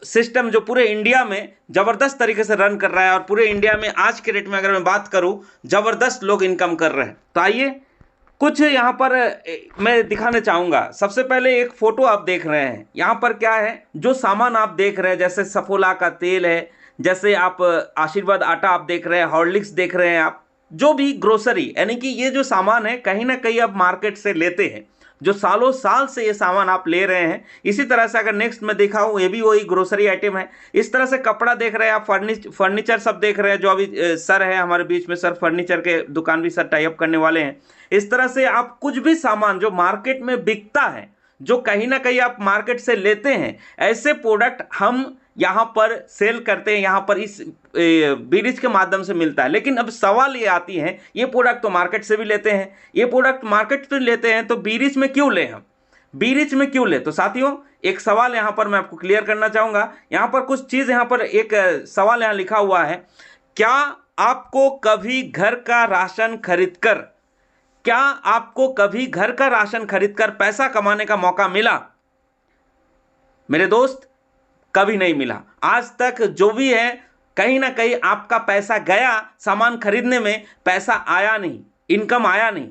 System जो पूरे India में जबरदस्त तरीके से रन कर रहा है और पूरे इंडिया में आज के रेट में अगर मैं बात करूं जबरदस्त लोग इनकम कर रहे हैं। तो आइए कुछ यहाँ पर मैं दिखाना चाहूंगा। सबसे पहले एक फोटो आप देख रहे हैं, यहाँ पर क्या है, जो सामान आप देख रहे हैं जैसे सफोला का तेल है, जैसे आप आशीर्वाद आटा आप देख रहे हैं, हॉर्लिक्स देख रहे हैं, आप जो भी ग्रोसरी, यानी कि ये जो सामान है कहीं ना कहीं आप मार्केट से लेते हैं, जो सालों साल से ये सामान आप ले रहे हैं। इसी तरह से अगर नेक्स्ट में दिखाऊं, ये भी वही ग्रोसरी आइटम है। इस तरह से कपड़ा देख रहे हैं आप, फर्नीचर सब देख रहे हैं, जो अभी सर है हमारे बीच में, सर फर्नीचर के दुकान भी सर टाई अप करने वाले हैं। इस तरह से आप कुछ भी सामान जो मार्केट में बिकता है, जो कहीं ना कहीं आप मार्केट से लेते हैं, ऐसे प्रोडक्ट हम यहाँ पर सेल करते हैं, यहाँ पर इस बीरिज के माध्यम से मिलता है। लेकिन अब सवाल ये आती है, ये प्रोडक्ट तो मार्केट से भी लेते हैं, ये प्रोडक्ट मार्केट से लेते हैं तो बीरिज में क्यों ले, हम बीरिज में क्यों ले? तो साथियों एक सवाल यहाँ पर मैं आपको क्लियर करना चाहूंगा। यहाँ पर कुछ चीज, यहाँ पर एक सवाल यहाँ लिखा हुआ है, क्या आपको कभी घर का राशन खरीदकर, क्या आपको कभी घर का राशन खरीदकर पैसा कमाने का मौका मिला? मेरे दोस्त कभी नहीं मिला। आज तक जो भी है कहीं ना कहीं आपका पैसा गया, सामान खरीदने में पैसा आया नहीं, इनकम आया नहीं।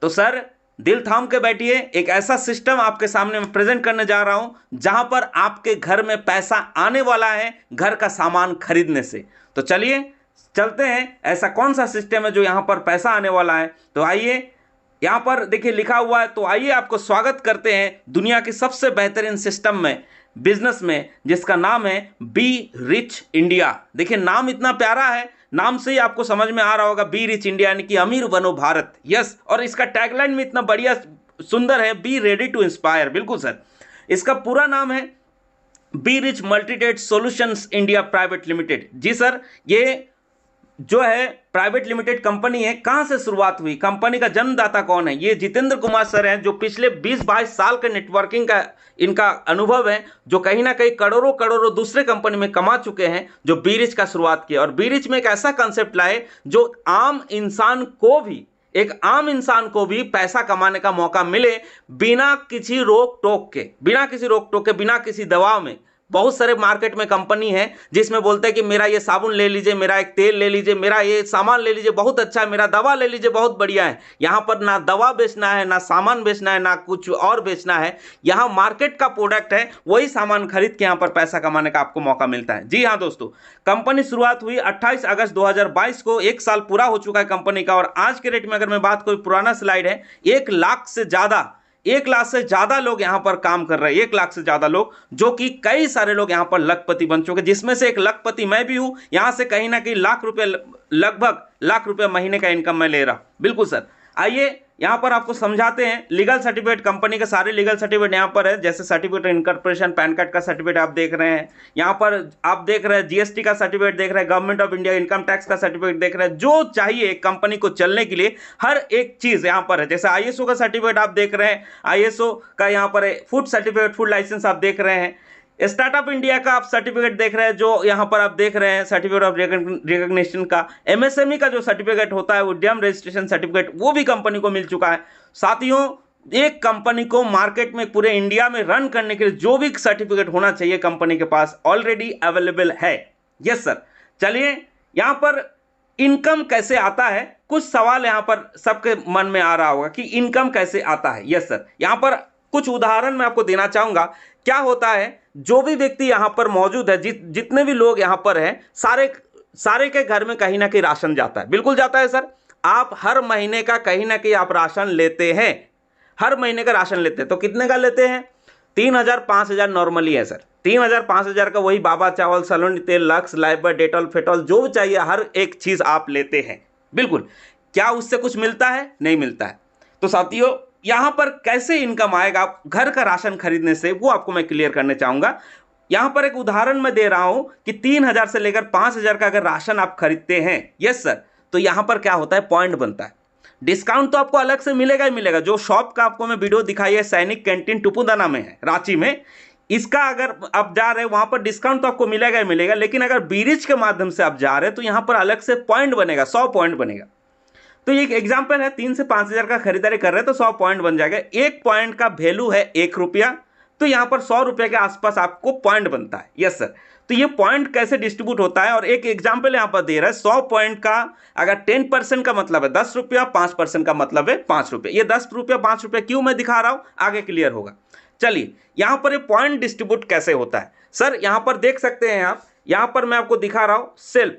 तो सर दिल थाम के बैठिए, एक ऐसा सिस्टम आपके सामने मैं प्रेजेंट करने जा रहा हूं जहां पर आपके घर में पैसा आने वाला है घर का सामान खरीदने से। तो चलिए चलते हैं, ऐसा कौन सा सिस्टम है जो यहां पर पैसा आने वाला है। तो आइए, यहां पर देखिए लिखा हुआ है, तो आइए आपको स्वागत करते हैं दुनिया के सबसे बेहतरीन सिस्टम में, बिजनेस में, जिसका नाम है बी रिच इंडिया। देखिए नाम इतना प्यारा है, नाम से ही आपको समझ में आ रहा होगा, बी रिच इंडिया यानी कि अमीर बनो भारत। यस, और इसका टैगलाइन भी इतना बढ़िया सुंदर है, बी रेडी टू इंस्पायर। बिल्कुल सर, इसका पूरा नाम है be rich multidate solutions India private limited. जी सर, ये जो है प्राइवेट लिमिटेड कंपनी है। कहां से शुरुआत हुई, कंपनी का जन्मदाता कौन है? ये जितेंद्र कुमार सर हैं, जो पिछले 20-22 साल के नेटवर्किंग का इनका अनुभव है, जो कहीं ना कहीं करोड़ों करोड़ों दूसरे कंपनी में कमा चुके हैं, जो बीरिच का शुरुआत किया। और बीरिच में एक ऐसा कंसेप्ट लाए जो आम इंसान को भी, एक आम इंसान को भी पैसा कमाने का मौका मिले बिना किसी रोक टोक के, बिना किसी रोक टोक के, बिना किसी दबाव में। बहुत सारे मार्केट में कंपनी है जिसमें बोलते हैं कि मेरा ये साबुन ले लीजिए, मेरा एक तेल ले लीजिए, मेरा ये सामान ले लीजिए, बहुत अच्छा है, मेरा दवा ले लीजिए, बहुत बढ़िया है। यहाँ पर ना दवा बेचना है, ना सामान बेचना है, ना कुछ और बेचना है। यहाँ मार्केट का प्रोडक्ट है, वही सामान खरीद के यहाँ पर पैसा कमाने का आपको मौका मिलता है। जी हाँ दोस्तों, कंपनी शुरुआत हुई 28 अगस्त 2022 को, 1 साल पूरा हो चुका है कंपनी का। और आज के रेट में अगर मैं बात करूँ, पुराना स्लाइड है, 1 लाख से ज्यादा लोग यहां पर काम कर रहे हैं, 1 लाख से ज्यादा लोग, जो कि कई सारे लोग यहां पर लखपति बन चुके, जिसमें से एक लखपति मैं भी हूं। यहां से कहीं ना कहीं लाख रुपए, लगभग लाख रुपए महीने का इनकम मैं ले रहा। बिल्कुल सर, आइए यहां पर आपको समझाते हैं। लीगल सर्टिफिकेट, कंपनी के सारे लीगल सर्टिफिकेट यहां पर है, जैसे सर्टिफिकेट इनकॉर्पोरेशन, पैन कार्ड का सर्टिफिकेट आप देख रहे हैं, यहां पर आप देख रहे हैं जीएसटी का सर्टिफिकेट देख रहे हैं, government of India income tax का सर्टिफिकेट देख रहे हैं। जो चाहिए कंपनी को चलने के लिए हर एक चीज यहां पर है। जैसे आईएसओ का सर्टिफिकेट आप देख रहे हैं, आईएसओ का यहां पर फूड सर्टिफिकेट, फूड लाइसेंस आप देख रहे हैं। स्टार्टअप इंडिया का आप सर्टिफिकेट देख रहे हैं, जो यहां पर आप देख रहे हैं सर्टिफिकेट ऑफ रिकॉग्निशन का। एमएसएमई का जो सर्टिफिकेट होता है, उद्यम रजिस्ट्रेशन सर्टिफिकेट, वो भी कंपनी को मिल चुका है। साथियों, एक कंपनी को मार्केट में पूरे इंडिया में रन करने के लिए जो भी सर्टिफिकेट होना चाहिए कंपनी के पास ऑलरेडी अवेलेबल है। यस सर, चलिए यहां पर इनकम कैसे आता है, कुछ सवाल यहां पर सबके मन में आ रहा होगा कि इनकम कैसे आता है। यस सर, यहां पर कुछ उदाहरण मैं आपको देना चाहूंगा। क्या होता है, जो भी व्यक्ति यहां पर मौजूद है, जितने भी लोग यहां पर हैं, सारे के घर में कहीं ना कहीं राशन जाता है। बिल्कुल जाता है सर, आप हर महीने का कहीं ना कहीं आप राशन लेते हैं, हर महीने का राशन लेते हैं। तो कितने का लेते हैं? 3,000 5,000 नॉर्मली है सर। 3,000 5,000 का वही बाबा चावल, सलोनी तेल, लक्स, लाइबर, डेटॉल, फेटॉल, जो भी चाहिए हर एक चीज आप लेते हैं। बिल्कुल, क्या उससे कुछ मिलता है? नहीं मिलता है। तो साथियों, यहां पर कैसे इनकम आएगा घर का राशन खरीदने से, वो आपको मैं क्लियर करने चाहूंगा। यहां पर एक उदाहरण मैं दे रहा हूं कि 3,000 से लेकर 5,000 का अगर राशन आप खरीदते हैं, यस सर, तो यहां पर क्या होता है, पॉइंट बनता है। डिस्काउंट तो आपको अलग से मिलेगा ही मिलेगा। जो शॉप का आपको मैं वीडियो दिखाई है, सैनिक कैंटीन टुपुदाना में है, रांची में, इसका अगर आप जा रहे हैं वहां पर डिस्काउंट तो आपको मिलेगा ही मिलेगा। लेकिन अगर बीरिज के माध्यम से आप जा रहे हैं तो यहां पर अलग से पॉइंट बनेगा, 100 पॉइंट बनेगा। तो ये एक एग्जाम्पल है, 3 से 5,000 का खरीदारी कर रहे हैं तो 100 पॉइंट बन जाएगा। एक पॉइंट का वैल्यू है 1 रुपया, तो यहाँ पर 100 रुपये के आसपास आपको पॉइंट बनता है। Yes sir. तो ये पॉइंट कैसे डिस्ट्रीब्यूट होता है, और एक एग्जाम्पल यहाँ पर दे रहा है 100 पॉइंट का अगर 10% का मतलब है 10 रुपया, 5% का मतलब है 5 रुपये। ये 10 रुपया 5 रुपये क्यों मैं दिखा रहा हूँ, आगे क्लियर होगा। चलिए यहाँ पर ये पॉइंट डिस्ट्रीब्यूट कैसे होता है सर, यहाँ पर देख सकते हैं आप, यहाँ पर मैं आपको दिखा रहा हूँ सेल्फ,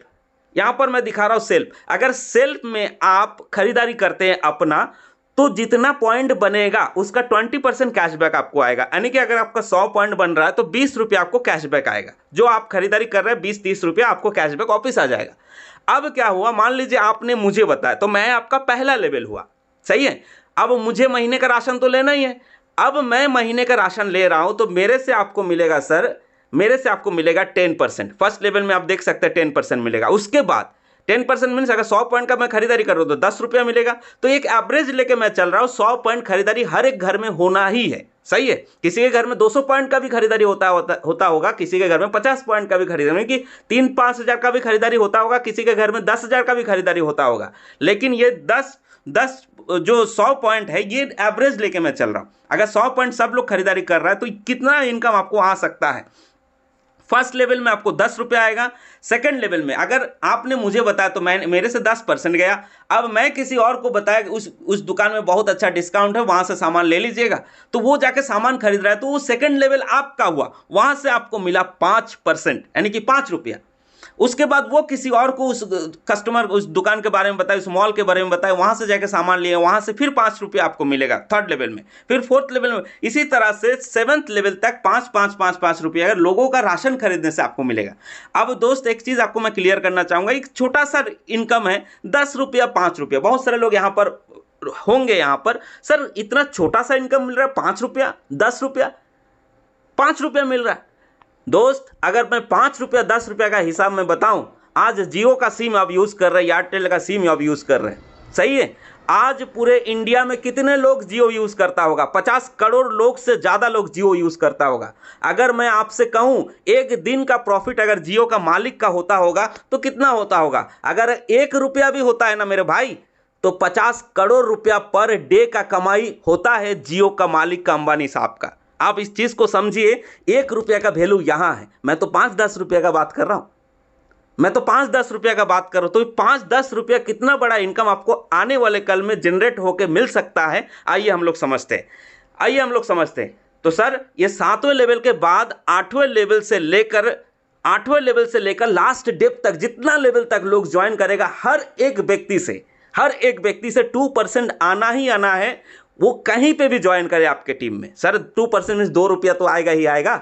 यहाँ पर मैं दिखा रहा हूँ सेल्फ। अगर सेल्फ में आप खरीदारी करते हैं अपना, तो जितना पॉइंट बनेगा उसका 20% कैशबैक आपको आएगा। यानी कि अगर आपका 100 पॉइंट बन रहा है तो 20 रुपया आपको कैशबैक आएगा। जो आप खरीदारी कर रहे हैं 20-30 रुपया आपको कैशबैक वापस आ जाएगा। अब क्या हुआ, मान लीजिए आपने मुझे बताया, तो मैं आपका पहला लेवल हुआ, सही है। अब मुझे महीने का राशन तो लेना ही है। अब मैं महीने का राशन ले रहा हूं, तो मेरे से आपको मिलेगा सर, मेरे से आपको मिलेगा 10%। फर्स्ट लेवल में आप देख सकते हैं 10% मिलेगा। उसके बाद 10% मीन्स अगर 100 पॉइंट का मैं खरीदारी कर रहा हूं तो 10 रुपया मिलेगा। तो एक एवरेज लेके मैं चल रहा हूं, 100 पॉइंट खरीदारी हर एक घर में होना ही है, सही है। किसी के घर में 200 पॉइंट का भी खरीदारी होता होगा, किसी के घर में 50 पॉइंट का भी खरीदारी, कि 3-5 हजार का भी खरीदारी होता होगा, किसी के घर में 10 हजार का भी खरीदारी होता होगा। लेकिन ये 10 जो 100 पॉइंट है ये एवरेज लेके मैं चल रहा हूं। अगर 100 पॉइंट सब लोग खरीदारी कर रहा है तो कितना इनकम आपको आ सकता है। फर्स्ट लेवल में आपको 10 रुपया आएगा। सेकंड लेवल में अगर आपने मुझे बताया तो मेरे से 10% गया। अब मैं किसी और को बताया कि उस दुकान में बहुत अच्छा डिस्काउंट है, वहां से सामान ले लीजिएगा, तो वो जाके सामान खरीद रहा है, तो वो सेकंड लेवल आपका हुआ, वहां से आपको मिला 5%, यानी कि 5 रुपया। उसके बाद वो किसी और को, उस कस्टमर उस दुकान के बारे में बताए, उस मॉल के बारे में बताए, वहां से जाके सामान लिए, वहां से फिर 5 रुपया आपको मिलेगा थर्ड लेवल में, फिर फोर्थ लेवल में, इसी तरह से 7th लेवल तक 5 रुपया अगर लोगों का राशन खरीदने से आपको मिलेगा। अब दोस्त एक चीज आपको मैं क्लियर करना चाहूंगा, एक छोटा सा इनकम है 10 रुपया 5 रुपया। बहुत सारे लोग यहाँ पर होंगे, यहाँ पर सर इतना छोटा सा इनकम मिल रहा है, 5 रुपया 10 रुपया 5 रुपया मिल रहा है। दोस्त अगर मैं 5 रुपया 10 रुपया का हिसाब में बताऊं, आज जियो का सिम आप यूज कर रहे हैं, एयरटेल का सिम आप यूज कर रहे हैं, सही है। आज पूरे इंडिया में कितने लोग जियो यूज करता होगा, 50 करोड़ लोग से ज्यादा लोग जियो यूज करता होगा। अगर मैं आपसे कहूं एक दिन का प्रॉफिट अगर जियो का मालिक का होता होगा तो कितना होता होगा। अगर 1 रुपया भी होता है ना मेरे भाई, तो 50 करोड़ रुपया पर डे का कमाई होता है जियो का मालिक का, अंबानी साहब का। आप इस चीज को समझिए, 1 रुपया का वैल्यू यहां है। मैं तो 5-10 रुपया का बात कर रहा हूं, मैं तो 5-10 रुपया का बात कर रहा हूं। तो 5-10 रुपया कितना बड़ा इनकम आपको आने वाले कल में जनरेट होकर मिल सकता है, आइए हम लोग समझते हैं। तो सर ये 7वें लेवल के बाद 8वें लेवल से लेकर लास्ट डेप्थ तक जितना लेवल तक लोग ज्वाइन करेगा, हर एक व्यक्ति से 2% आना ही आना है। वो कहीं पे भी ज्वाइन करे आपके टीम में। सर 2% मीन्स 2 रुपया तो आएगा ही आएगा।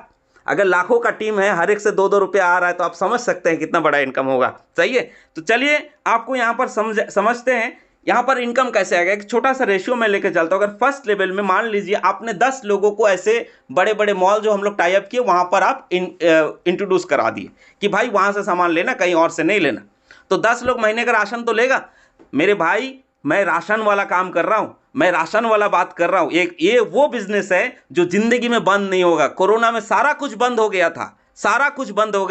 अगर लाखों का टीम है, हर एक से 2-2 रुपया आ रहा है, तो आप समझ सकते हैं कितना बड़ा इनकम होगा, सही है। तो चलिए आपको यहाँ पर समझते हैं यहाँ पर इनकम कैसे आएगा। एक छोटा सा रेशियो में लेकर चलता हूँ। अगर फर्स्ट लेवल में मान लीजिए आपने 10 लोगों को ऐसे बड़े बड़े मॉल जो हम लोग टाई अप किए वहां पर आप इंट्रोड्यूस करा दिए कि भाई वहां से सामान लेना, कहीं और से नहीं लेना, तो 10 लोग महीने का राशन तो लेगा। मेरे भाई मैं राशन वाला काम कर रहा हूं, मैं राशन वाला बात कर रहा हूं। ये वो बिजनेस है जो जिंदगी में बंद नहीं होगा। कोरोना में सारा कुछ बंद हो गया था,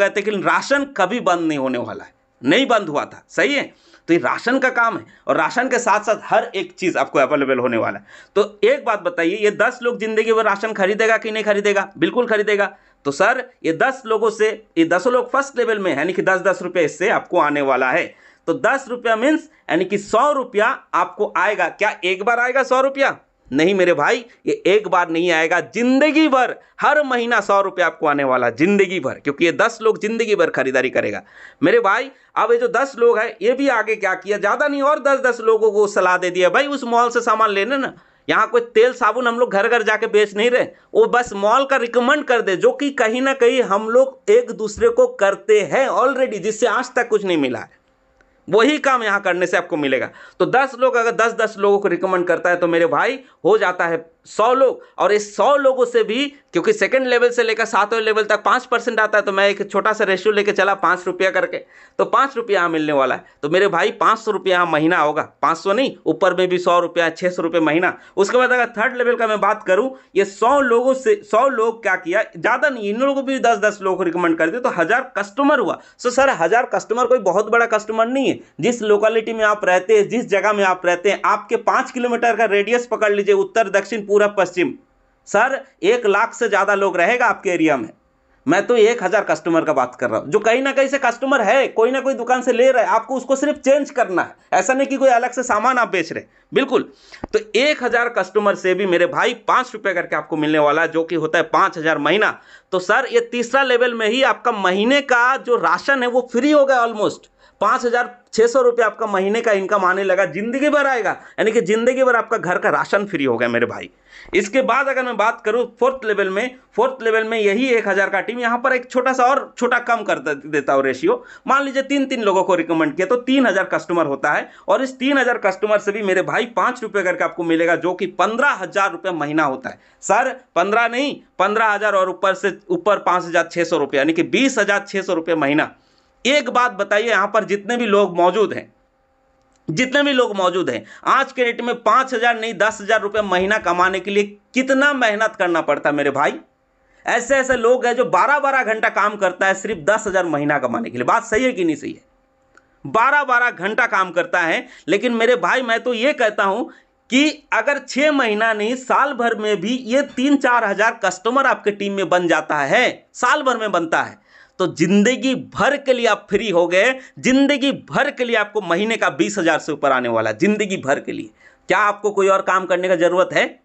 लेकिन राशन कभी बंद नहीं होने वाला है, नहीं बंद हुआ था, सही है। तो ये राशन का काम है, और राशन के साथ साथ हर एक चीज आपको अवेलेबल होने वाला है। तो एक बात बताइए, ये 10 लोग जिंदगी भर राशन खरीदेगा कि नहीं खरीदेगा? बिल्कुल खरीदेगा। तो सर ये 10 लोगों से, ये 10 लोग फर्स्ट लेवल में, यानी कि 10-10 रुपये इससे आपको आने वाला है। तो 10 रुपया मीन्स यानी कि 100 रुपया आपको आएगा। क्या एक बार आएगा 100 रुपया? नहीं मेरे भाई, ये एक बार नहीं आएगा, जिंदगी भर हर महीना 100 रुपया आपको आने वाला, जिंदगी भर, क्योंकि ये 10 लोग जिंदगी भर खरीदारी करेगा मेरे भाई। अब ये जो 10 लोग हैं, ये भी आगे क्या किया, ज्यादा नहीं और 10-10 लोगों को सलाह दे दिया, भाई उस मॉल से सामान लेने ना। यहाँ कोई तेल साबुन हम लोग घर घर जाके बेच नहीं रहे, वो बस मॉल का रिकमेंड कर दे, जो कि कहीं ना कहीं हम लोग एक दूसरे को करते हैं ऑलरेडी, जिससे आज तक कुछ नहीं मिला है। वही काम यहां करने से आपको मिलेगा। तो 10 लोग अगर 10-10 लोगों को रिकमेंड करता है तो मेरे भाई हो जाता है 100 लोग। और इस 100 लोगों से भी, क्योंकि सेकंड लेवल से लेकर 7वें लेवल तक 5% आता है, तो मैं एक छोटा सा रेशियो लेके चला 5 रुपया करके, तो 5 रुपया यहाँ मिलने वाला है। तो मेरे भाई 500 रुपया यहाँ महीना होगा, 500 नहीं, ऊपर में भी 100 रुपया, 600 रुपये महीना। उसके बाद अगर थर्ड लेवल का मैं बात करूं, ये 100 लोगों से 100 लोग क्या किया, ज्यादा नहीं, इन लोगों को भी 10-10 लोगों को रिकमेंड कर दिया, तो 1000 कस्टमर हुआ। सो सर 1000 कस्टमर कोई बहुत बड़ा कस्टमर नहीं है। जिस लोकेलिटी में आप रहते हैं, जिस जगह में आप रहते हैं, आपके 5 किलोमीटर का रेडियस पकड़ लीजिए, उत्तर दक्षिण पूर्व पश्चिम, सर 1 लाख से ज़्यादा लोग रहेगा आपके एरिया में। मैं तो 1000 कस्टमर का बात कर रहा हूं, जो कहीं ना कहीं से कस्टमर है, कोई ना कोई दुकान से ले रहा है, आपको उसको सिर्फ चेंज करना है। ऐसा नहीं कि कोई अलग से सामान आप बेच रहे, बिल्कुल। तो 1000 कस्टमर से भी मेरे भाई 5 रुपए करके आपको मिलने वाला है, जो कि होता है 5000 महीना। तो सर ये तीसरा लेवल में ही आपका महीने का जो राशन है वो फ्री हो गया ऑलमोस्ट। 5600 रुपये आपका महीने का इनकम आने लगा, जिंदगी भर आएगा, यानी कि जिंदगी भर आपका घर का राशन फ्री हो गया मेरे भाई। इसके बाद अगर मैं बात करूं फोर्थ लेवल में यही 1000 का टीम, यहां पर एक छोटा सा और छोटा कम कर देता हूं रेशियो। मान लीजिए 3 लोगों को रिकमेंड किया तो 3000 कस्टमर होता है, और इस 3000 कस्टमर से भी मेरे भाई 5 रुपए करके आपको मिलेगा, जो कि 15,000 रुपये महीना होता है। सर 15 नहीं, 15,000 और ऊपर 5,600 रुपये, यानी कि 20,600 रुपये महीना। एक बात बताइए, यहां पर जितने भी लोग मौजूद हैं आज के रेट में 5,000 नहीं 10,000 रुपये महीना कमाने के लिए कितना मेहनत करना पड़ता है मेरे भाई। ऐसे ऐसे लोग हैं जो 12-12 घंटा काम करता है सिर्फ 10,000 महीना कमाने के लिए। बात सही है कि नहीं सही है? 12-12 घंटा काम करता है, लेकिन मेरे भाई मैं तो ये कहता हूं कि अगर 6 महीना नहीं साल भर में भी ये 3-4 हजार कस्टमर आपके टीम में बन जाता है, साल भर में बनता है, तो जिंदगी भर के लिए आप फ्री हो गए। जिंदगी भर के लिए आपको महीने का 20,000 से ऊपर आने वाला, जिंदगी भर के लिए। क्या आपको कोई और काम करने का जरूरत है?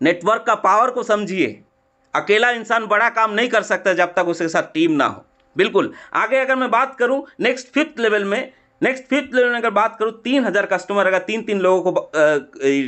नेटवर्क का पावर को समझिए। अकेला इंसान बड़ा काम नहीं कर सकता जब तक उसके साथ टीम ना हो। बिल्कुल। आगे अगर मैं बात करूं नेक्स्ट फिफ्थ लेवल में अगर बात करूं, 3000 कस्टमर अगर 3 लोगों को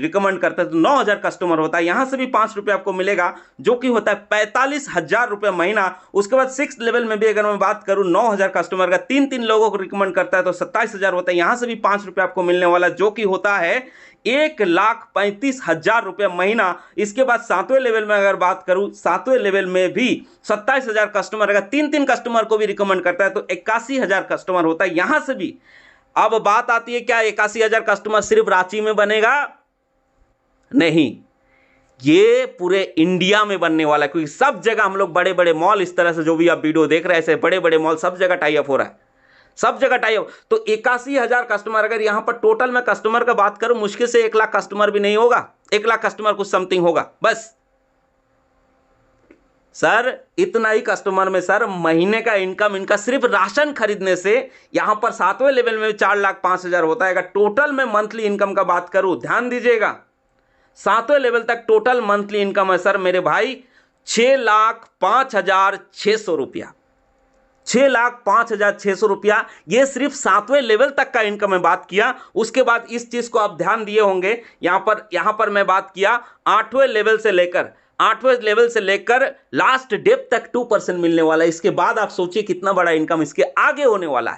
रिकमेंड करता है तो 9000 कस्टमर होता है। यहां से भी 5 रुपये आपको मिलेगा, जो कि होता है 45,000 रुपये महीना। उसके बाद 6 लेवल में भी अगर मैं बात करूं, 9000 कस्टमर का 3 लोगों को रिकमेंड करता है तो 27,000 होता है। यहां से भी 5 रुपये आपको मिलने वाला, जो कि होता है 1,35,000 रुपये महीना। इसके बाद 7वें लेवल में अगर बात करूं, 7वें लेवल में भी 27,000 कस्टमर अगर 3 कस्टमर को भी रिकमेंड करता है तो 81,000 कस्टमर होता है। यहां से भी अब बात आती है, क्या 81,000 कस्टमर सिर्फ रांची में बनेगा? नहीं, ये पूरे इंडिया में बनने वाला है, क्योंकि सब जगह हम लोग बड़े बड़े मॉल, इस तरह से जो भी आप वीडियो देख रहे हैं, ऐसे बड़े बड़े मॉल सब जगह टाई अप हो रहा है, सब जगह टाई अप। तो 81,000 कस्टमर, अगर यहां पर टोटल में कस्टमर का बात करूं, मुश्किल से 1 लाख कस्टमर भी नहीं होगा, 1 लाख कस्टमर कुछ समथिंग होगा बस। सर इतना ही कस्टमर में सर महीने का इनकम इनका सिर्फ राशन खरीदने से, यहां पर 7वें लेवल में 4,05,000 होता है। अगर टोटल में मंथली इनकम का बात करूं, ध्यान दीजिएगा, 7वें लेवल तक टोटल मंथली इनकम है सर मेरे भाई 6,05,600 रुपया, 6,05,600 रुपया। ये सिर्फ 7वें लेवल तक का इनकम में बात किया। उसके बाद इस चीज को आप ध्यान दिए होंगे, यहां पर मैं बात किया 8वें लेवल से लेकर लास्ट डेप तक 2% मिलने वाला है। इसके बाद आप सोचिए कितना बड़ा इनकम इसके आगे होने वाला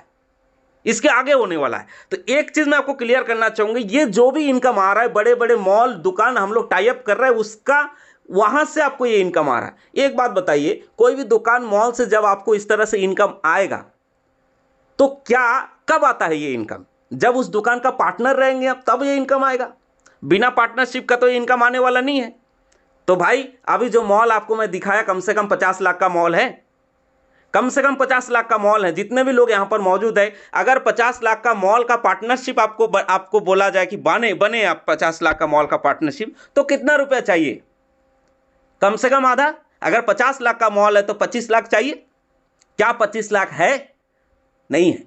है, तो एक चीज मैं आपको क्लियर करना चाहूंगा, ये जो भी इनकम आ रहा है, बड़े बड़े मॉल दुकान हम लोग टाई अप कर रहे हैं, उसका वहां से आपको ये इनकम आ रहा है। एक बात बताइए, कोई भी दुकान मॉल से जब आपको इस तरह से इनकम आएगा, तो क्या कब आता है ये इनकम? जब उस दुकान का पार्टनर रहेंगे आप, तब ये इनकम आएगा। बिना पार्टनरशिप का तो ये इनकम आने वाला नहीं है। तो भाई अभी जो मॉल आपको मैं दिखाया, कम से कम 50 लाख का मॉल है, कम से कम 50 लाख का मॉल है। जितने भी लोग यहां पर मौजूद है, अगर 50 लाख का मॉल का पार्टनरशिप आपको बोला जाए कि बने आप 50 लाख का मॉल का पार्टनरशिप, तो कितना रुपया चाहिए? कम से कम आधा। अगर 50 लाख का मॉल है तो 25 लाख चाहिए। क्या 25 लाख है? नहीं है,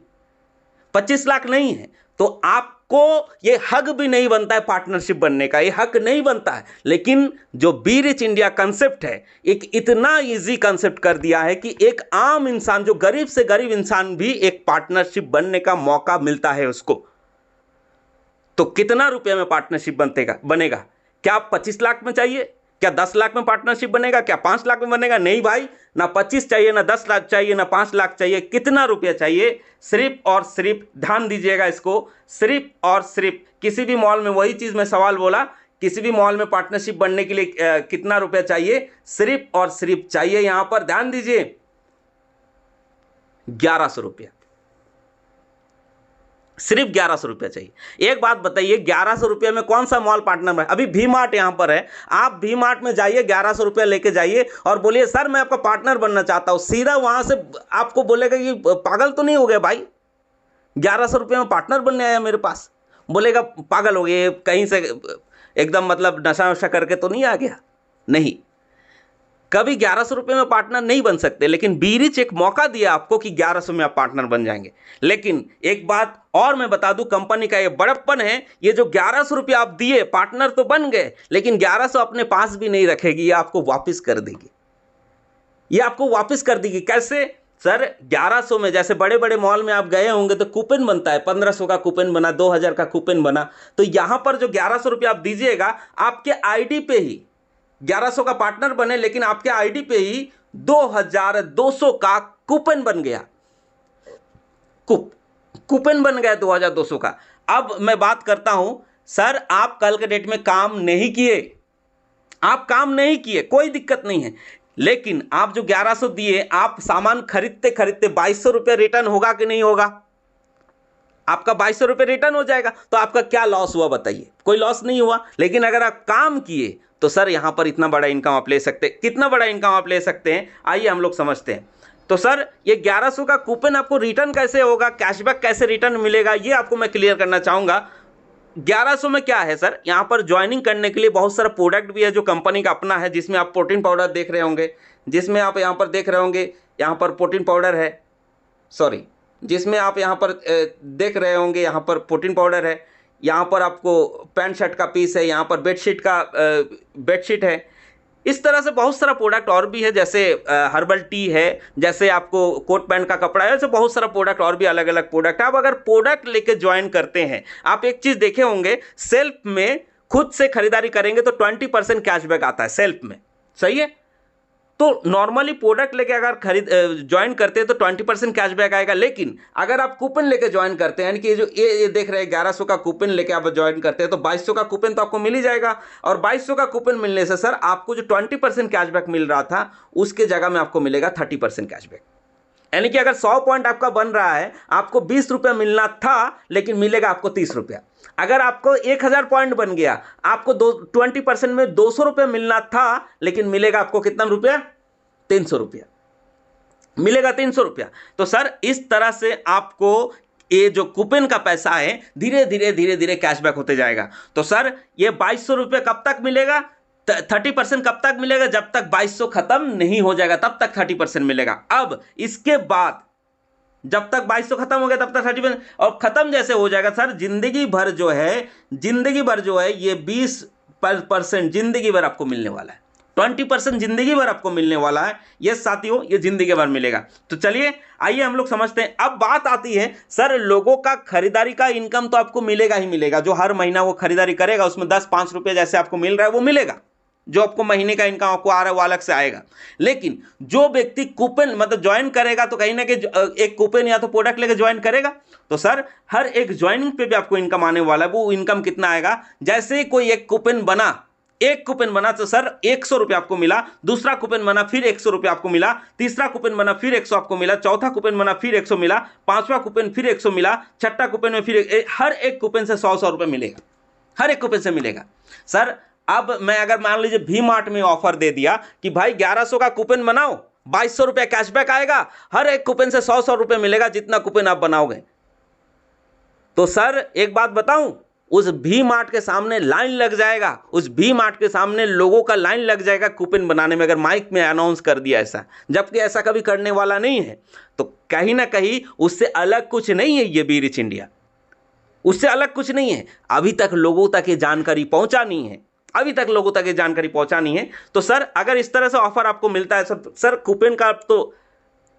25 लाख नहीं है। तो आपको यह हक भी नहीं बनता है पार्टनरशिप बनने का, यह हक नहीं बनता है। लेकिन जो बी रिच इंडिया कंसेप्ट है, एक इतना इजी कंसेप्ट कर दिया है कि एक आम इंसान, जो गरीब से गरीब इंसान भी एक पार्टनरशिप बनने का मौका मिलता है उसको। तो कितना रुपए में पार्टनरशिप बनेगा? क्या 25 लाख में चाहिए? क्या 10 लाख में पार्टनरशिप बनेगा? क्या 5 लाख में बनेगा? नहीं भाई, ना 25 चाहिए, ना 10 लाख चाहिए, ना 5 लाख चाहिए। कितना रुपया चाहिए? सिर्फ और सिर्फ, ध्यान दीजिएगा इसको, सिर्फ और सिर्फ, किसी भी मॉल में, वही चीज मैं सवाल बोला, किसी भी मॉल में पार्टनरशिप बनने के लिए कितना रुपया चाहिए? सिर्फ और सिर्फ चाहिए, यहां पर ध्यान दीजिए, 1100 रुपया। सिर्फ 1100 रुपया चाहिए। एक बात बताइए, 1100 रुपये में कौन सा मॉल पार्टनर है? अभी वी मार्ट यहां पर है, आप वी मार्ट में जाइए, 1100 रुपया लेके जाइए और बोलिए सर मैं आपका पार्टनर बनना चाहता हूं। सीधा वहां से आपको बोलेगा कि पागल तो नहीं हो गया भाई, 1100 रुपये में पार्टनर बनने आया मेरे पास? बोलेगा पागल हो गए, कहीं से एकदम मतलब नशा वशा करके तो नहीं आ गया? नहीं, कभी 1100 रुपये में पार्टनर नहीं बन सकते, लेकिन बीरिच एक मौका दिया आपको कि 1100 में आप पार्टनर बन जाएंगे। लेकिन एक बात और मैं बता दूं, कंपनी का ये बड़प्पन है, ये जो 1100 रुपये आप दिए, पार्टनर तो बन गए, लेकिन 1100 अपने पास भी नहीं रखेगी, ये आपको वापस कर देगी। ये आपको वापस कर देगी। कैसे सर? 1100 में, जैसे बड़े बड़े मॉल में आप गए होंगे तो कूपन बनता है, 1500 का कूपन बना, 2000 का कूपन बना, तो यहां पर जो 1100 रुपये आप दीजिएगा, आपके आईडी पे ही 1100 का पार्टनर बने, लेकिन आपके आईडी पे ही 2200 का कूपन बन गया। कूपन बन गया 2200 का। अब मैं बात करता हूं, सर आप कल के डेट में काम नहीं किए, आप काम नहीं किए, कोई दिक्कत नहीं है, लेकिन आप जो 1100 दिए, आप सामान खरीदते खरीदते 2200 रुपये रिटर्न होगा कि नहीं होगा? आपका 2200 रुपये रिटर्न हो जाएगा, तो आपका क्या लॉस हुआ बताइए? कोई लॉस नहीं हुआ। लेकिन अगर आप काम किए तो सर यहां पर इतना बड़ा इनकम आप ले सकते हैं। कितना बड़ा इनकम आप ले सकते हैं, आइए हम लोग समझते हैं। तो सर ये 1100 का कूपन आपको रिटर्न कैसे होगा, कैशबैक कैसे रिटर्न मिलेगा, ये आपको मैं क्लियर करना चाहूंगा। 1100 में क्या है सर, यहाँ पर ज्वाइनिंग करने के लिए बहुत सारा प्रोडक्ट भी है जो कंपनी का अपना है, जिसमें आप प्रोटीन पाउडर देख रहे होंगे, जिसमें आप यहाँ पर देख रहे होंगे, यहाँ पर प्रोटीन पाउडर है, सॉरी, जिसमें आप यहाँ पर देख रहे होंगे, यहाँ पर प्रोटीन पाउडर है, यहाँ पर आपको पैंट शर्ट का पीस है, यहाँ पर बेडशीट है। इस तरह से बहुत सारा प्रोडक्ट और भी है, जैसे हर्बल टी है, जैसे आपको कोट पैंट का कपड़ा है, ऐसे बहुत सारा प्रोडक्ट और भी अलग अलग प्रोडक्ट है। आप अगर प्रोडक्ट लेके ज्वाइन करते हैं, आप एक चीज़ देखे होंगे, सेल्फ में खुद से खरीदारी करेंगे तो 20% कैशबैक आता है सेल्फ में, सही है? तो नॉर्मली प्रोडक्ट लेके अगर ज्वाइन करते हैं तो 20% कैशबैक आएगा, लेकिन अगर आप कूपन लेके ज्वाइन करते हैं, यानी कि जो ये देख रहे हैं 1100 का कूपन लेके आप ज्वाइन करते हैं, तो 2200 का कूपन तो आपको मिल ही जाएगा। और 2200 का कूपन मिलने से सर आपको जो 20% कैशबैक मिल रहा था, उसके जगह में आपको मिलेगा 30% कैशबैक। यानी कि अगर 100 पॉइंट आपका बन रहा है, आपको 20 रुपया मिलना था, लेकिन मिलेगा आपको 30 रुपया। अगर आपको 1000 पॉइंट बन गया, आपको 20% में 200 रुपये मिलना था, लेकिन मिलेगा आपको कितना रुपया? 300 रुपया मिलेगा, 300 रुपया। तो सर इस तरह से आपको ये जो कूपन का पैसा है धीरे धीरे कैशबैक होते जाएगा। तो सर ये 2200 रुपये कब तक मिलेगा? 30% कब तक मिलेगा? जब तक 2200 खत्म नहीं हो जाएगा तब तक 30% मिलेगा। अब इसके बाद जब तक 2200 खत्म हो गया तब तक 30%, और खत्म जैसे हो जाएगा सर, जिंदगी भर जो है ये 20% जिंदगी भर आपको मिलने वाला है, 20% जिंदगी भर आपको मिलने वाला है। ये साथियों, ये जिंदगी भर मिलेगा। तो चलिए आइए हम लोग समझते हैं। अब बात आती है सर, लोगों का खरीदारी का इनकम तो आपको मिलेगा ही मिलेगा, जो हर महीना वो खरीदारी करेगा उसमें 10-5 रुपये जैसे आपको मिल रहा है वो मिलेगा, जो आपको महीने का इनकम आपको आ रहा है वो अलग से आएगा। लेकिन जो व्यक्ति कूपन मतलब ज्वाइन करेगा, तो कहीं ना कहीं एक कूपन या तो प्रोडक्ट लेकर ज्वाइन करेगा, तो सर हर एक ज्वाइनिंग पे भी आपको इनकम आने वाला है। वो इनकम कितना आएगा? जैसे कोई एक कूपन बना तो सर 100 रुपये आपको मिला, दूसरा कूपन बना फिर 100 रुपये आपको मिला, तीसरा कूपन बना फिर 100 आपको मिला, चौथा कूपन बना फिर 100 मिला, पांचवा कूपन फिर 100 मिला, छठा कूपन में फिर हर एक कूपन से 100 रुपये मिलेगा, हर एक कूपन से मिलेगा। सर अब मैं अगर मान लीजिए वी मार्ट में ऑफर दे दिया कि भाई 1100 का कूपन बनाओ, 2200 रुपये कैशबैक आएगा, हर एक कूपन से 100 रुपये मिलेगा जितना कूपन आप बनाओगे, तो सर एक बात बताऊं, उस वी मार्ट के सामने लाइन लग जाएगा, उस वी मार्ट के सामने लोगों का लाइन लग जाएगा कूपन बनाने में, अगर माइक में अनाउंस कर दिया ऐसा, जबकि ऐसा कभी करने वाला नहीं है। तो कहीं ना कहीं उससे अलग कुछ नहीं है ये बी रिच इंडिया, उससे अलग कुछ नहीं है। अभी तक लोगों तक ये जानकारी पहुंचा नहीं है, अभी तक लोगों तक ये जानकारी पहुंचा नहीं है। तो सर अगर इस तरह से ऑफर आपको मिलता है सर कूपन का, आप तो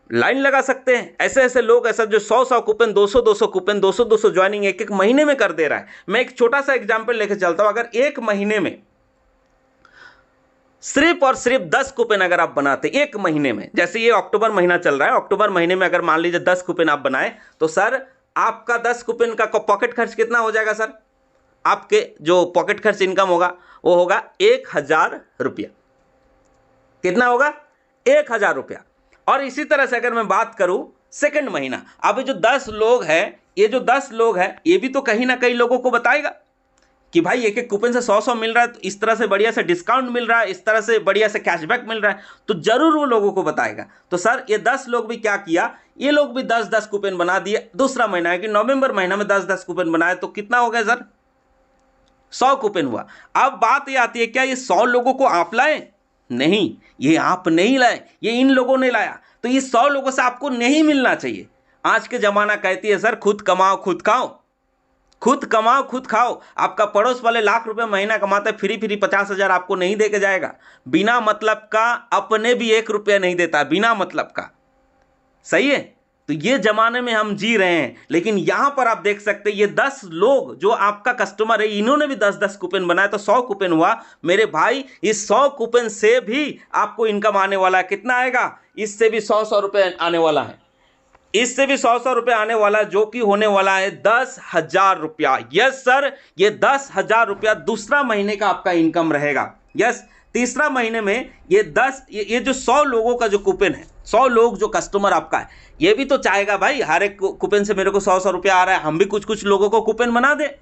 लाइन लगा सकते हैं। ऐसे ऐसे लोग, ऐसा जो 100 कूपन, 200 कूपन, 200 ज्वाइनिंग एक महीने में कर दे रहा है। मैं एक छोटा सा एग्जांपल लेके चलता हूं। अगर एक महीने में सिर्फ और सिर्फ 10 कूपन अगर आप बनाते एक महीने में, जैसे ये अक्टूबर महीना चल रहा है, अक्टूबर महीने में अगर मान लीजिए 10 कूपन आप बनाए, तो सर आपका 10 कूपन का पॉकेट खर्च कितना हो जाएगा? सर आपके जो पॉकेट खर्च इनकम होगा वो होगा 1000 रुपया। कितना होगा? 1000 रुपया। और इसी तरह से अगर मैं बात करूं सेकंड महीना, अब जो 10 लोग हैं, ये जो 10 लोग हैं, ये भी तो कहीं ना कहीं लोगों को बताएगा कि भाई एक एक कूपन से 100 मिल रहा है, तो इस तरह से बढ़िया से डिस्काउंट मिल रहा है, इस तरह से बढ़िया से कैशबैक मिल रहा है, तो जरूर वो लोगों को बताएगा। तो सर ये 10 लोग भी क्या किया, ये लोग भी 10-10 कूपन बना दिए। दूसरा महीना है कि नवंबर महीना में 10-10 कूपन बनाए, तो कितना हो गया सर? 100 कूपन हुआ। अब बात ये आती है, क्या ये 100 लोगों को आप लाएं? नहीं, ये आप नहीं लाए, ये इन लोगों ने लाया। तो ये 100 लोगों से आपको नहीं मिलना चाहिए। आज के जमाना कहती है सर खुद कमाओ खुद खाओ, खुद कमाओ खुद खाओ। आपका पड़ोस वाले लाख रुपए महीना कमाता है, फ्री 50,000 आपको नहीं दे के जाएगा। बिना मतलब का अपने भी 1 रुपया नहीं देता, बिना मतलब का। सही है। तो ये जमाने में हम जी रहे हैं। लेकिन यहां पर आप देख सकते हैं ये 10 लोग जो आपका कस्टमर है, इन्होंने भी 10-10 कूपन बनाया तो 100 कूपन हुआ। मेरे भाई इस 100 कूपन से भी आपको इनकम आने वाला है। कितना आएगा? इससे भी 100 रुपए आने वाला है, इससे भी 100 रुपए आने वाला है, जो कि होने वाला है 10,000 रुपया। यस सर, ये 10,000 रुपया दूसरा महीने का आपका इनकम रहेगा। यस, तीसरा महीने में ये जो 100 लोगों का जो कूपन है, 100 लोग जो कस्टमर आपका है, ये भी तो चाहेगा भाई हर एक कूपन से मेरे को 100 रुपया आ रहा है, हम भी कुछ कुछ लोगों को कूपन बना दे।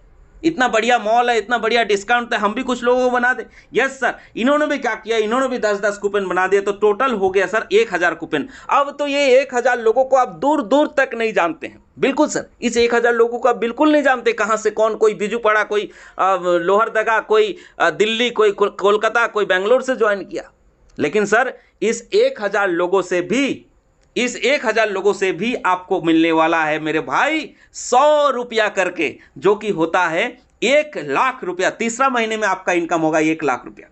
इतना बढ़िया मॉल है, इतना बढ़िया डिस्काउंट है, हम भी कुछ लोगों को बना दे। यस सर, इन्होंने भी क्या किया, इन्होंने भी 10-10 कूपन बना दिए, तो टोटल हो गया सर 1,000 कूपन। अब तो ये 1,000 लोगों को आप दूर दूर तक नहीं जानते हैं। बिल्कुल सर, इस 1,000 लोगों को आप बिल्कुल नहीं जानते कहां से कौन, कोई बिजुपड़ा, कोई लोहरदगा, कोई दिल्ली, कोई कोलकाता, कोई बेंगलोर से ज्वाइन किया। लेकिन सर इस 1,000 लोगों से भी आपको मिलने वाला है मेरे भाई 100 रुपया करके, जो कि होता है 1,00,000 रुपया। तीसरा महीने में आपका इनकम होगा 1,00,000 रुपया।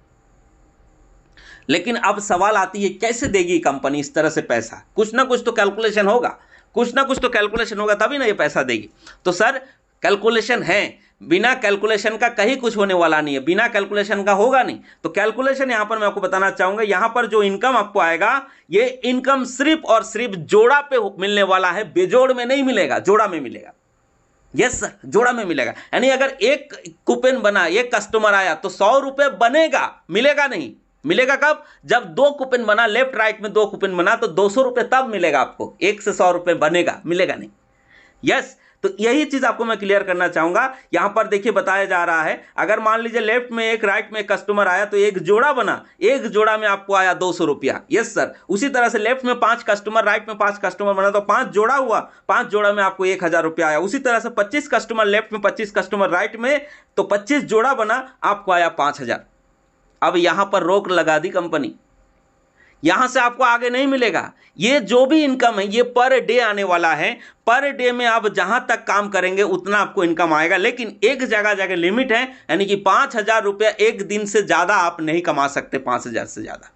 लेकिन अब सवाल आती है कैसे देगी कंपनी इस तरह से पैसा? कुछ ना कुछ तो कैलकुलेशन होगा, तभी ना ये पैसा देगी। तो सर कैलकुलेशन है, बिना कैलकुलेशन का कहीं कुछ होने वाला नहीं है, बिना कैलकुलेशन का होगा नहीं। तो कैलकुलेशन यहां पर मैं आपको बताना चाहूंगा। यहां पर जो इनकम आपको आएगा, ये इनकम सिर्फ और सिर्फ जोड़ा पे मिलने वाला है, बेजोड़ में नहीं मिलेगा, जोड़ा में मिलेगा। यस सर, जोड़ा में मिलेगा। यानी अगर एक कूपन बना, एक कस्टमर आया तो 100 रुपए बनेगा, मिलेगा नहीं। मिलेगा कब? जब 2 कूपन बना, लेफ्ट राइट में 2 कूपन बना तो 200 रुपए तब मिलेगा आपको। 1 से 100 रुपए बनेगा, मिलेगा नहीं। यस, तो यही चीज आपको मैं क्लियर करना चाहूंगा। यहां पर देखिए बताया जा रहा है, अगर मान लीजिए लेफ्ट में एक, राइट में एक कस्टमर आया तो एक जोड़ा बना, एक जोड़ा में आपको आया 200 रुपया। यस सर, उसी तरह से लेफ्ट में 5 कस्टमर, राइट में 5 कस्टमर बना तो 5 जोड़ा हुआ, 5 जोड़ा में आपको 1,000 रुपया आया। उसी तरह से 25 कस्टमर लेफ्ट में, 25 कस्टमर राइट में, तो 25 जोड़ा बना, आपको आया 5,000। अब यहां पर रोक लगा दी कंपनी, यहां से आपको आगे नहीं मिलेगा। ये जो भी इनकम है ये पर डे आने वाला है। पर डे में आप जहां तक काम करेंगे उतना आपको इनकम आएगा, लेकिन एक जगह लिमिट है, यानी कि 5,000 रुपया एक दिन से ज्यादा आप नहीं कमा सकते। 5,000 से ज्यादा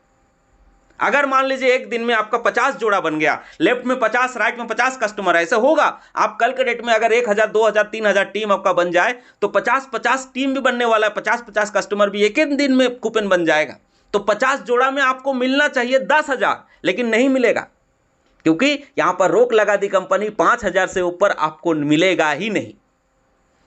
अगर मान लीजिए एक दिन में आपका 50 जोड़ा बन गया, लेफ्ट में 50, राइट में 50 कस्टमर, ऐसे होगा। आप कल के डेट में अगर 1,000, 2,000, 3,000 टीम आपका बन जाए तो 50-50 टीम भी बनने वाला है, 50-50 कस्टमर भी एक दिन में कूपन बन जाएगा। तो 50 जोड़ा में आपको मिलना चाहिए 10,000, लेकिन नहीं मिलेगा, क्योंकि यहां पर रोक लगा दी कंपनी। 5,000 से ऊपर आपको मिलेगा ही नहीं।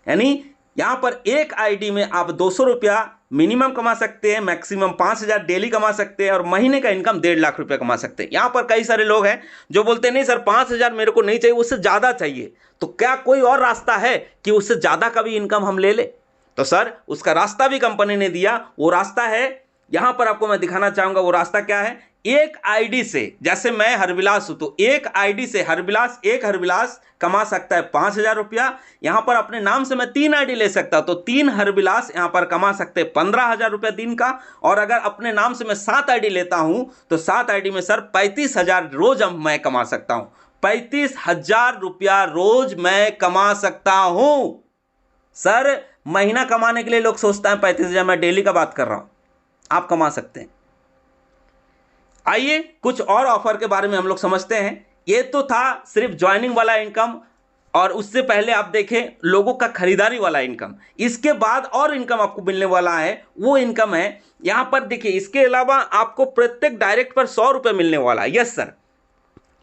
यानी यहां पर एक आईडी में आप 200 रुपया मिनिमम कमा सकते हैं, मैक्सिमम 5,000 डेली कमा सकते हैं, और महीने का इनकम 1,50,000 रुपया कमा सकते हैं। यहां पर कई सारे लोग हैं जो बोलते हैं नहीं सर 5,000 मेरे को नहीं चाहिए, उससे ज्यादा चाहिए। तो क्या कोई और रास्ता है कि उससे ज्यादा का भी इनकम हम ले ले? तो सर उसका रास्ता भी कंपनी ने दिया। वो रास्ता है, यहां पर आपको मैं दिखाना चाहूंगा वो रास्ता क्या है। एक आईडी से, जैसे मैं हरविलास हूं तो एक आईडी से हरविलास कमा सकता है 5,000 रुपया। यहां पर अपने नाम से मैं 3 आईडी ले सकता हूं तो 3 हरविलास यहां पर कमा सकते हैं 15,000 रुपया दिन का। और अगर अपने नाम से मैं 7 आईडी लेता हूं तो 7 आईडी में सर 35,000 रोज मैं कमा सकता हूं। 35,000 रुपया रोज मैं कमा सकता हूं। सर महीना कमाने के लिए लोग सोचता है 35,000, मैं डेली का बात कर रहा हूं, आप कमा सकते हैं। आइए कुछ और ऑफर के बारे में हम लोग समझते हैं। ये तो था सिर्फ ज्वाइनिंग वाला इनकम, और उससे पहले आप देखें लोगों का खरीदारी वाला इनकम। इसके बाद और इनकम आपको मिलने वाला है, वो इनकम है यहां पर देखिए। इसके अलावा आपको प्रत्येक डायरेक्ट पर 100 रुपये मिलने वाला है। यस सर,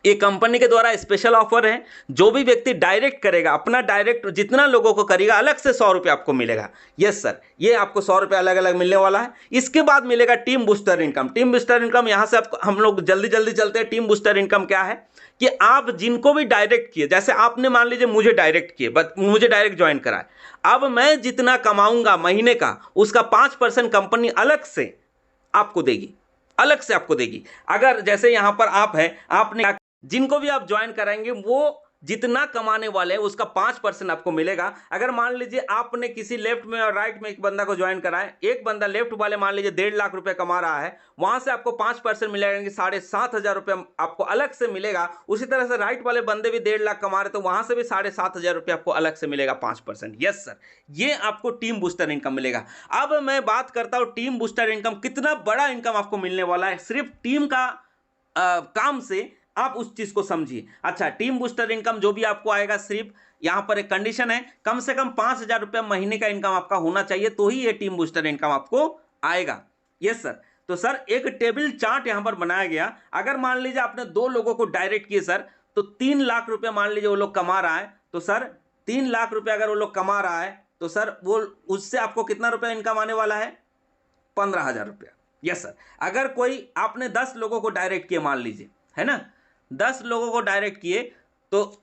ये कंपनी के द्वारा स्पेशल ऑफर है। जो भी व्यक्ति डायरेक्ट करेगा, अपना डायरेक्ट जितना लोगों को करेगा, अलग से 100 रुपये आपको मिलेगा। यस सर, ये आपको 100 रुपये अलग अलग मिलने वाला है। इसके बाद मिलेगा team booster income. Team booster income यहां से आपको, हम लोग जल्दी जल्दी चलते हैं। टीम बूस्टर इनकम क्या है कि आप जिनको भी डायरेक्ट किए, जैसे आपने मान लीजिए मुझे डायरेक्ट किए, मुझे डायरेक्ट ज्वाइन कराए, अब मैं जितना कमाऊंगा महीने का उसका 5% कंपनी अलग से आपको देगी, अगर जैसे यहां पर आप हैं, आपने जिनको भी आप ज्वाइन कराएंगे वो जितना कमाने वाले हैं उसका 5% आपको मिलेगा। अगर मान लीजिए आपने किसी लेफ्ट में और राइट में एक बंदा को ज्वाइन करा है, एक बंदा लेफ्ट वाले मान लीजिए 1.5 लाख रुपए कमा रहा है, वहां से आपको 5% मिलेगा कि 7,500 रुपये आपको अलग से मिलेगा। उसी तरह से राइट वाले बंदे भी 1.5 लाख कमा रहे तो वहां से भी 7,500 रुपये आपको अलग से मिलेगा 5%। यस सर, ये आपको टीम बूस्टर इनकम मिलेगा। अब मैं बात करता हूं टीम बूस्टर इनकम, कितना बड़ा इनकम आपको मिलने वाला है सिर्फ टीम का काम से, आप उस चीज को समझिए। अच्छा, टीम बूस्टर इनकम जो भी आपको आएगा, सिर्फ यहां पर एक कंडीशन है, कम से कम 5,000 रुपये महीने का इनकम आपका होना चाहिए, तो ही ये टीम बूस्टर इनकम आपको आएगा। Yes sir. तो सर एक टेबल चार्ट यहां पर बनाया गया। अगर मान लीजिए आपने 2 लोगों को डायरेक्ट किए सर, तो 3 लाख रुपये मान लीजिए वो लोग कमा रहा है, तो सर 3 लाख रुपये अगर वो लोग कमा रहा है तो सर वो उससे आपको कितना रुपया इनकम आने वाला है? 15,000 रुपया। Yes sir. अगर कोई आपने 10 लोगों को डायरेक्ट किए मान लीजिए, है ना, 10 लोगों को डायरेक्ट किए तो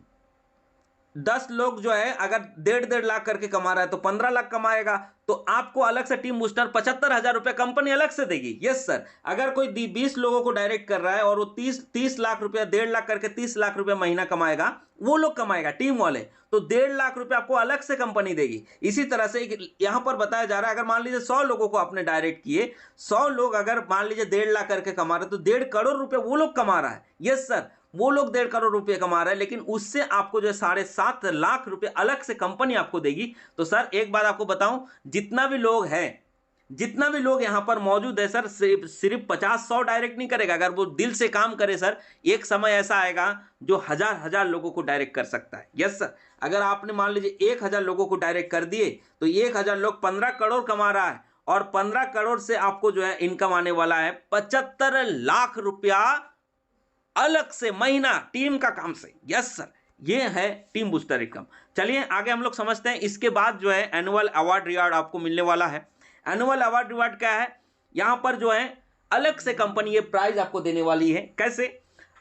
10 लोग जो है अगर 1.5 लाख करके कमा रहा है तो 15 लाख कमाएगा, तो आपको अलग से टीम बूस्टर 75,000 रुपये कंपनी अलग से देगी। Yes sir. अगर कोई 20 लोगों को डायरेक्ट कर रहा है और वो 30 लाख रुपया 1.5 लाख करके 30 लाख रुपया महीना कमाएगा, वो लोग कमाएगा टीम वाले, तो 1.5 लाख रुपया आपको अलग से कंपनी देगी। इसी तरह से यहां पर बताया जा रहा है, अगर मान लीजिए 100 लोगों को आपने डायरेक्ट किए, 100 लोग अगर मान लीजिए 1.5 लाख करके कमा रहे तो 1.5 करोड़ रुपए वो लोग कमा रहा है। यस सर, वो लोग 1.5 करोड़ रुपए कमा रहे हैं, लेकिन उससे आपको जो है 7.5 लाख रुपए अलग से कंपनी आपको देगी। तो सर एक बात आपको बताऊं, जितना भी लोग हैं, जितना भी लोग यहां पर मौजूद है सर, सिर्फ 50-100 डायरेक्ट नहीं करेगा। अगर वो दिल से काम करे सर, एक समय ऐसा आएगा जो हजार लोगों को डायरेक्ट कर सकता है। Yes sir. अगर आपने मान लीजिए 1,000 लोगों को डायरेक्ट कर दिए तो 1,000 लोग 15 करोड़ कमा रहा है, और 15 करोड़ से आपको जो है इनकम आने वाला है 75 लाख रुपया अलग से महीना टीम का काम से। यस सर, ये है टीम बूस्टर इनकम। चलिए आगे हम लोग समझते हैं। इसके बाद जो है एनुअल अवार्ड रिवार्ड आपको मिलने वाला है। एनुअल अवार्ड रिवार्ड क्या है? यहां पर जो है अलग से कंपनी ये प्राइज आपको देने वाली है। कैसे?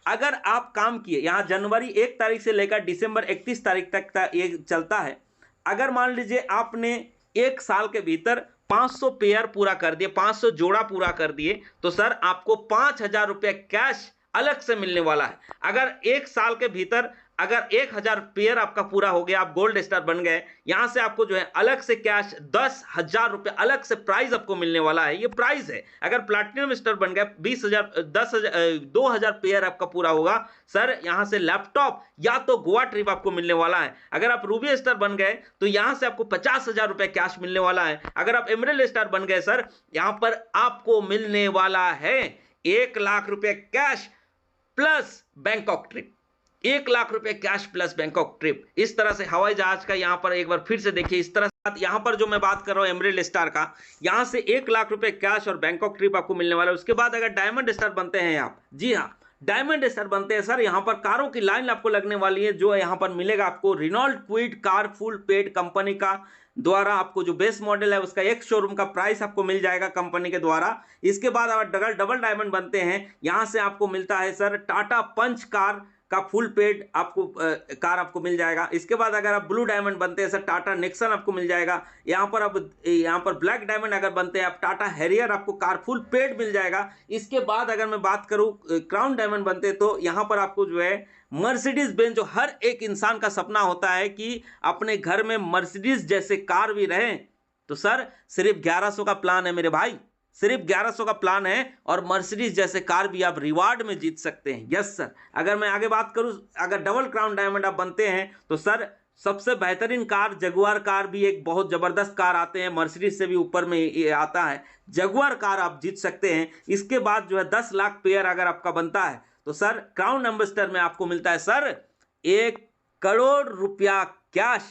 अगर आप काम किए, यहां जनवरी 1 तारीख से लेकर दिसंबर 31 तारीख तक ये चलता है। अगर मान लीजिए आपने 1 साल के भीतर 500 पेयर पूरा कर दिए, 500 जोड़ा पूरा कर दिए, तो सर आपको 5,000 रुपये कैश अलग से मिलने वाला है। अगर 1 साल के भीतर अगर 1,000 पेयर आपका पूरा हो गया, आप गोल्ड स्टार बन गए, यहां से आपको जो है अलग से कैश 10,000 रुपये अलग से प्राइज आपको मिलने वाला है। ये प्राइज है। अगर प्लैटिनम स्टार बन गए, 20,000 2,000 पेयर आपका पूरा होगा, सर यहां से लैपटॉप या तो गोवा ट्रिप आपको मिलने वाला है। अगर आप रूबी स्टार बन गए तो यहां से आपको 50,000 रुपये कैश मिलने वाला है। अगर आप एमरल्ड स्टार बन गए सर, यहां पर आपको मिलने वाला है 1 लाख रुपये cash plus Bangkok trip. 1 lakh रुपए कैश प्लस बैंकॉक ट्रिप। इस तरह से हवाई जहाज का यहां पर एक बार फिर से देखिए, इस तरह से यहां पर जो मैं बात कर रहा हूं एमरल्ड स्टार का, यहां से 1 लाख रुपए कैश और बैंकॉक ट्रिप आपको मिलने वाला है। उसके बाद अगर डायमंड स्टार बनते हैं आप, जी हाँ डायमंड स्टार बनते हैं सर, यहां पर कारों की लाइन आपको लगने वाली है, जो यहां पर मिलेगा आपको Renault Kwid car full paid company का द्वारा। आपको जो बेस मॉडल है उसका एक शोरूम का प्राइस आपको मिल जाएगा कंपनी के द्वारा। इसके बाद अगर डबल डायमंड बनते हैं, यहां से आपको मिलता है सर टाटा पंच कार का फुल पेड आपको कार आपको मिल जाएगा। इसके बाद अगर आप ब्लू डायमंड बनते हैं सर, टाटा नेक्सन आपको मिल जाएगा। यहाँ पर ब्लैक डायमंड अगर बनते हैं आप, टाटा हैरियर आपको कार फुल पेड मिल जाएगा। इसके बाद अगर मैं बात करूं क्राउन डायमंड बनते हैं तो यहाँ पर आपको जो है मर्सिडीज बेंज, जो हर एक इंसान का सपना होता है कि अपने घर में मर्सिडीज जैसे कार भी रहे, तो सर सिर्फ 1100 का प्लान है मेरे भाई, सिर्फ 1100 का प्लान है और मर्सिडीज जैसे कार भी आप रिवार्ड में जीत सकते हैं। Yes sir. अगर मैं आगे बात करूं, अगर डबल क्राउन डायमंड आप बनते हैं तो सर सबसे बेहतरीन कार जगुआर कार भी एक बहुत जबरदस्त कार आते हैं, मर्सिडीज से भी ऊपर में ये आता है, जगुआर कार आप जीत सकते हैं। इसके बाद जो है 10 लाख पेयर अगर आपका बनता है तो सर क्राउन एम्बेसडर में आपको मिलता है सर 1 करोड़ रुपया कैश।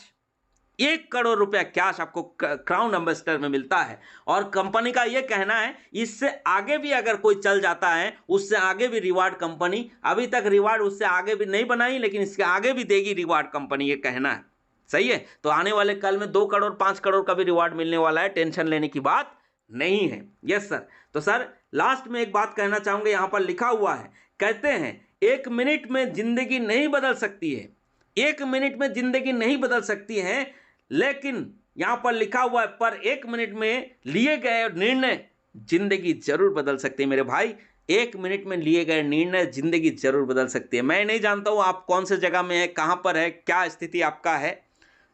1 करोड़ रुपया कैश आपको क्राउन एम्बेसडर में मिलता है। और कंपनी का यह कहना है इससे आगे भी अगर कोई चल जाता है, उससे आगे भी रिवार्ड कंपनी, अभी तक रिवार्ड उससे आगे भी नहीं बनाई लेकिन इसके आगे भी देगी रिवार्ड कंपनी, ये कहना है। सही है। तो आने वाले कल में 2 करोड़ 5 करोड़ का भी रिवार्ड मिलने वाला है, टेंशन लेने की बात नहीं है। Yes sir. तो सर लास्ट में एक बात कहना चाहूंगा, यहां पर लिखा हुआ है, कहते हैं 1 मिनट में जिंदगी नहीं बदल सकती है, 1 मिनट में जिंदगी नहीं बदल सकती है, लेकिन यहां पर लिखा हुआ है पर 1 मिनट में लिए गए निर्णय जिंदगी जरूर बदल सकते हैं मेरे भाई। 1 मिनट में लिए गए निर्णय जिंदगी जरूर बदल सकती है। मैं नहीं जानता हूँ आप कौन से जगह में है, कहाँ पर है, क्या स्थिति आपका है,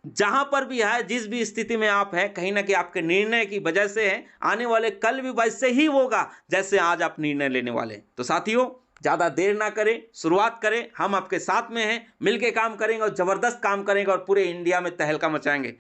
जहां पर भी है, जिस भी स्थिति में आप हैं, कहीं ना कहीं आपके निर्णय की वजह से है, आने वाले कल भी वैसे ही होगा जैसे आज आप निर्णय लेने वाले। तो साथियों, ज्यादा देर ना करें, शुरुआत करें। हम आपके साथ में हैं, मिलके काम करेंगे और जबरदस्त काम करेंगे और पूरे इंडिया में तहलका मचाएंगे।